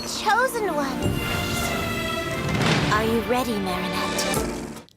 chosen one. Are you ready, Marinette?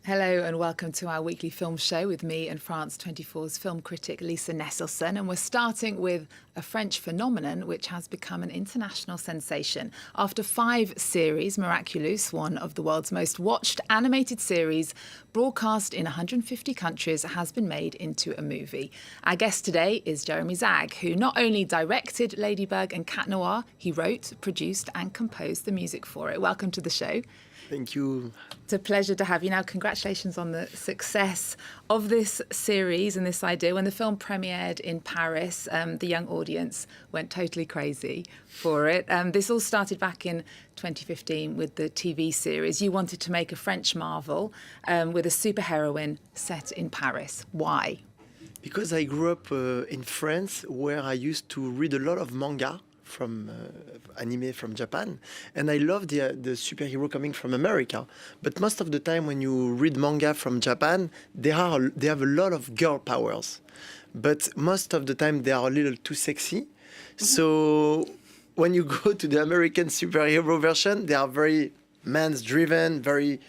Hello and welcome to our weekly film show with me and France 24's film critic Lisa Nesselson. And we're starting with a French phenomenon which has become an international sensation. After 5 series, Miraculous, one of the world's most watched animated series, broadcast in 150 countries, has been made into a movie. Our guest today is Jeremi Zага, who not only directed Ladybug and Cat Noir, he wrote, produced and composed the music for it. Welcome to the show. Thank you. It's a pleasure to have you. Now, congratulations on the success of this series and this idea. When the film premiered in Paris, the young audience went totally crazy for it. This all started back in 2015 with the TV series. You wanted to make a French Marvel with a superheroine set in Paris. Why? Because I grew up in France, where I used to read a lot of manga from anime from Japan, and I love the superhero coming from America. But most of the time when you read manga from Japan, they have a lot of girl powers, but most of the time they are a little too sexy. So when you go to the American superhero version, they are very man's driven, very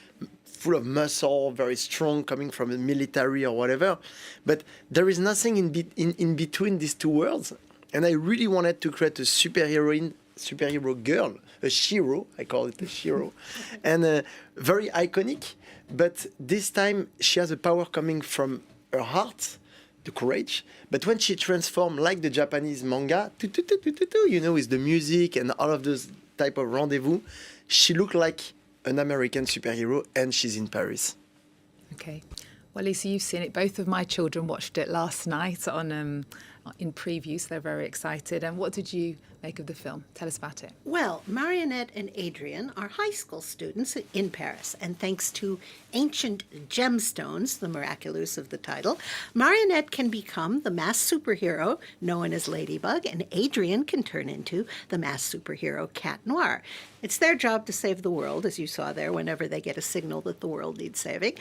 full of muscle, very strong, coming from the military or whatever. But there is nothing in between these two worlds. And I really wanted to create a superhero girl, a shiro, I call it a shiro, and very iconic. But this time she has a power coming from her heart, the courage. But when she transforms like the Japanese manga, you know, with the music and all of those type of rendezvous, she looks like an American superhero, and she's in Paris. Okay. Well, Lisa, you've seen it. Both of my children watched it last night in preview, so they're very excited. And what did you make of the film? Tell us about it. Well, Marionnette and Adrien are high school students in Paris, and thanks to ancient gemstones, the miraculous of the title, Marionnette can become the masked superhero known as Ladybug, and Adrien can turn into the masked superhero Cat Noir. It's their job to save the world, as you saw there, whenever they get a signal that the world needs saving,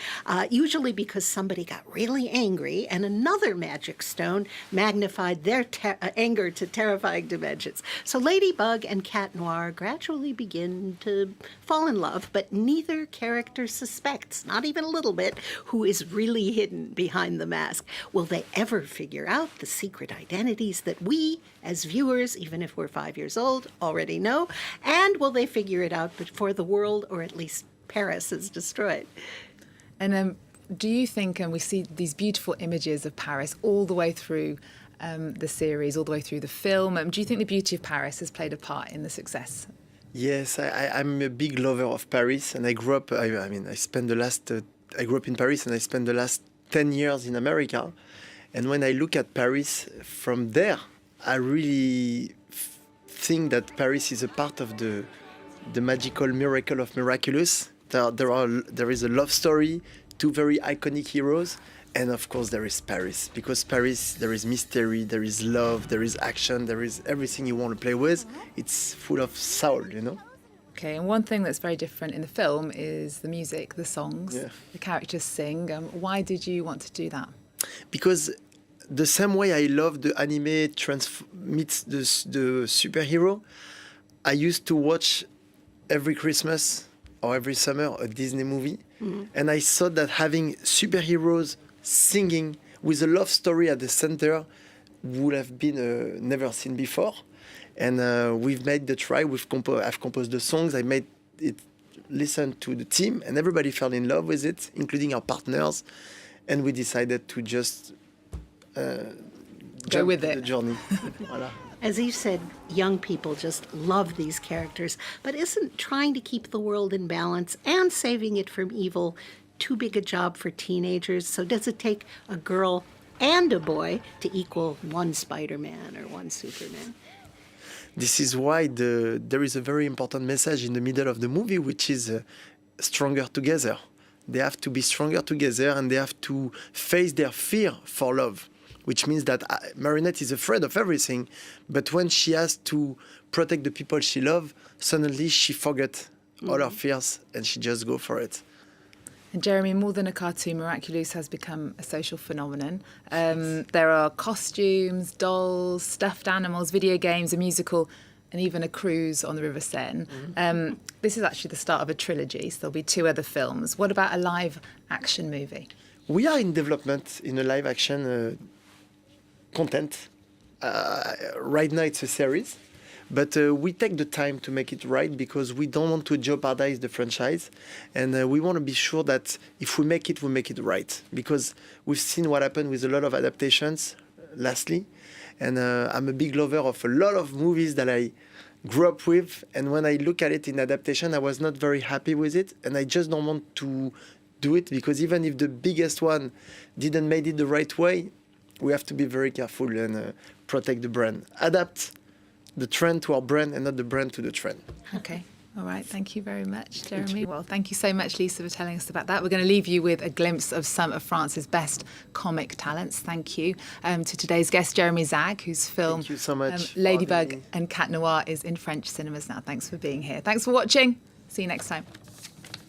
usually because somebody got really angry and another magic stone magnified their anger to terrifying dimensions. So Ladybug and Cat Noir gradually begin to fall in love, but neither character suspects, not even a little bit, who is really hidden behind the mask. Will they ever figure out the secret identities that we, as viewers, even if we're 5 years old, already know? And will they figure it out before the world, or at least Paris, is destroyed? And do you think, and we see these beautiful images of Paris all the way through the series, all the way through the film, do you think the beauty of Paris has played a part in the success? Yes, I'm a big lover of Paris, and I grew up. I grew up in Paris, and I spent the last 10 years in America. And when I look at Paris from there, I really think that Paris is a part of the magical miracle of Miraculous. There is a love story, 2 very iconic heroes, and of course there is Paris. Because Paris, there is mystery, there is love, there is action, there is everything you want to play with. It's full of soul, you know? Okay, and one thing that's very different in the film is the music, the songs, the characters sing. Why did you want to do that? Because the same way I love the anime meets the superhero, I used to watch every Christmas or every summer a Disney movie. Mm-hmm. And I thought that having superheroes singing with a love story at the center would have been never seen before. And we've made the try. I've composed the songs. I made it listen to the team, and everybody fell in love with it, including our partners. And we decided to just go with it. The journey. Voilà. As you said, young people just love these characters, but isn't trying to keep the world in balance and saving it from evil too big a job for teenagers? So does it take a girl and a boy to equal one Spider-Man or one Superman? This is why there is a very important message in the middle of the movie, which is stronger together. They have to be stronger together, and they have to face their fear for love, which means that Marionnette is afraid of everything, but when she has to protect the people she loves, suddenly she forgets all her fears and she just go for it. And Jeremi, more than a cartoon, Miraculous has become a social phenomenon. There are costumes, dolls, stuffed animals, video games, a musical, and even a cruise on the River Seine. This is actually the start of a trilogy, so there'll be 2 other films. What about a live action movie? We are in development in a live action content. Right now it's a series, but we take the time to make it right because we don't want to jeopardize the franchise, and we want to be sure that if we make it right, because we've seen what happened with a lot of adaptations lastly, and I'm a big lover of a lot of movies that I grew up with, and when I look at it in adaptation, I was not very happy with it, and I just don't want to do it, because even if the biggest one didn't make it the right way, we have to be very careful and protect the brand. Adapt the trend to our brand and not the brand to the trend. Okay. All right. Thank you very much, Jeremy. Well, thank you so much, Lisa, for telling us about that. We're going to leave you with a glimpse of some of France's best comic talents. Thank you to today's guest, Jeremy Zag, whose film Thank you so much for Ladybug having me. and Cat Noir is in French cinemas now. Thanks for being here. Thanks for watching. See you next time.